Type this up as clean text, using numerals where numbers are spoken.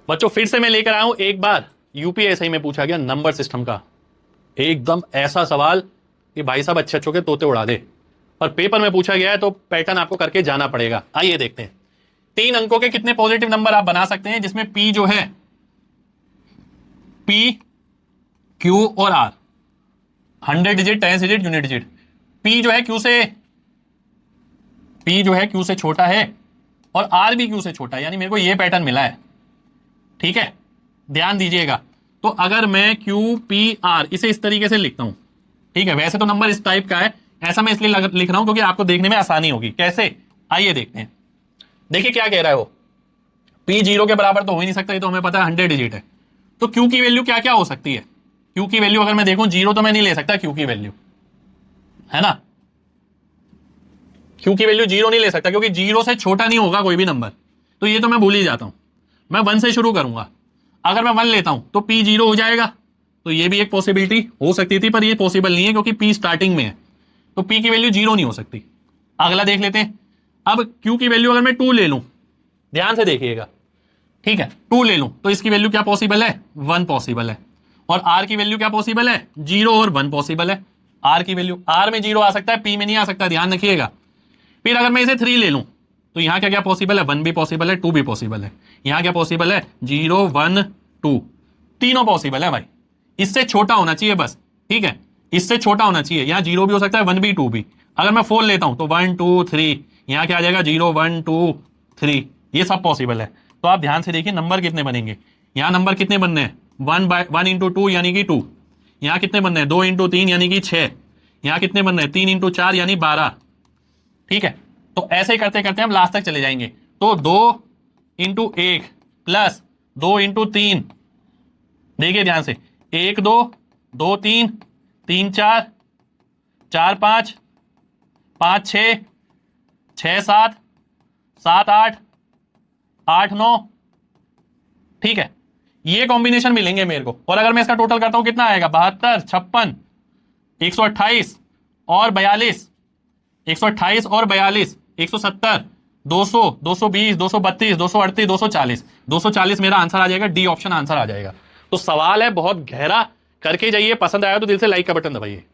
बच्चों फिर से मैं लेकर आया हूं एक बार यूपीएससी में पूछा गया नंबर सिस्टम का एकदम ऐसा सवाल कि भाई साहब अच्छे अच्छों के तोते उड़ा दे, और पेपर में पूछा गया है तो पैटर्न आपको करके जाना पड़ेगा। आइए देखते हैं 3 अंकों के कितने पॉजिटिव नंबर आप बना सकते हैं जिसमें पी जो है पी क्यू और R 100 digit 10 digit unit digit. P जो है क्यू से छोटा है और आर भी क्यू से छोटा है, यानी मेरे को ये पैटर्न मिला है। ठीक है, ध्यान दीजिएगा। तो अगर मैं क्यू पी आर इसे इस तरीके से लिखता हूं, ठीक है, वैसे तो नंबर इस टाइप का है, ऐसा मैं इसलिए लिख रहा हूं क्योंकि आपको देखने में आसानी होगी। कैसे, आइए देखते हैं। देखिए क्या कह रहा है वो, पी 0 के बराबर तो हो ही नहीं सकता, ये तो हमें पता है 100 डिजिट है। तो क्यू की वैल्यू क्या क्या हो सकती है? क्यू की वैल्यू अगर मैं देखूं 0 तो मैं नहीं ले सकता क्यू की वैल्यू, है ना। क्यू की वैल्यू 0 नहीं ले सकता क्योंकि 0 से छोटा नहीं होगा कोई भी नंबर, तो ये तो मैं भूल ही जाता हूं। मैं 1 से शुरू करूंगा, अगर मैं 1 लेता हूं तो पी 0 हो जाएगा, तो ये भी एक पॉसिबिलिटी हो सकती थी, पर ये पॉसिबल नहीं है क्योंकि पी स्टार्टिंग में है, तो पी की वैल्यू 0 नहीं हो सकती। अगला देख लेते हैं। अब क्यू की वैल्यू अगर मैं 2 ले लूं, ध्यान से देखिएगा, ठीक है, 2 ले लूं तो इसकी वैल्यू क्या पॉसिबल है? 1 पॉसिबल है। और आर की वैल्यू क्या पॉसिबल है? 0 और 1 पॉसिबल है। आर की वैल्यू, आर में 0 आ सकता है, पी में नहीं आ सकता, ध्यान रखिएगा। फिर अगर मैं इसे 3 ले लूं तो यहां क्या क्या पॉसिबल है? 1 भी पॉसिबल है, 2 भी पॉसिबल है। यहां क्या पॉसिबल है? 0 1 2, तीनों पॉसिबल है भाई। इससे छोटा होना चाहिए बस, ठीक है, इससे छोटा होना चाहिए। यहां 0 भी हो सकता है, 1 भी 2 भी। अगर मैं 4 लेता हूं तो 1 2 3, यहां क्या आ जाएगा? 0 1 2 3, ये सब पॉसिबल है। तो आप ध्यान से देखिए नंबर कितने बनेंगे। यहां नंबर कितने बनने हैं? 1 इंटू 2 यानी कि 2। यहां कितने बनने हैं? 2 इंटू 3 यानी कि 6। यहां कितने बनने हैं? 3 इंटू 4 यानी 12। ठीक है, तो ऐसे ही करते करते हम लास्ट तक चले जाएंगे। तो 2 इंटू 1 प्लस 2 इंटू 3, देखिए ध्यान से, 1 2 2 3 3 4 4 5 5 6 6 7 7 8 8 9, ठीक है, ये कॉम्बिनेशन मिलेंगे मेरे को। और अगर मैं इसका टोटल करता हूं कितना आएगा? 72 56 128 और 42, 128 और 42 170 200 220 232 238 240, 240 मेरा आंसर आ जाएगा। डी ऑप्शन आंसर आ जाएगा। तो सवाल है बहुत गहरा, करके जाइए। पसंद आया तो दिल से लाइक का बटन दबाइए।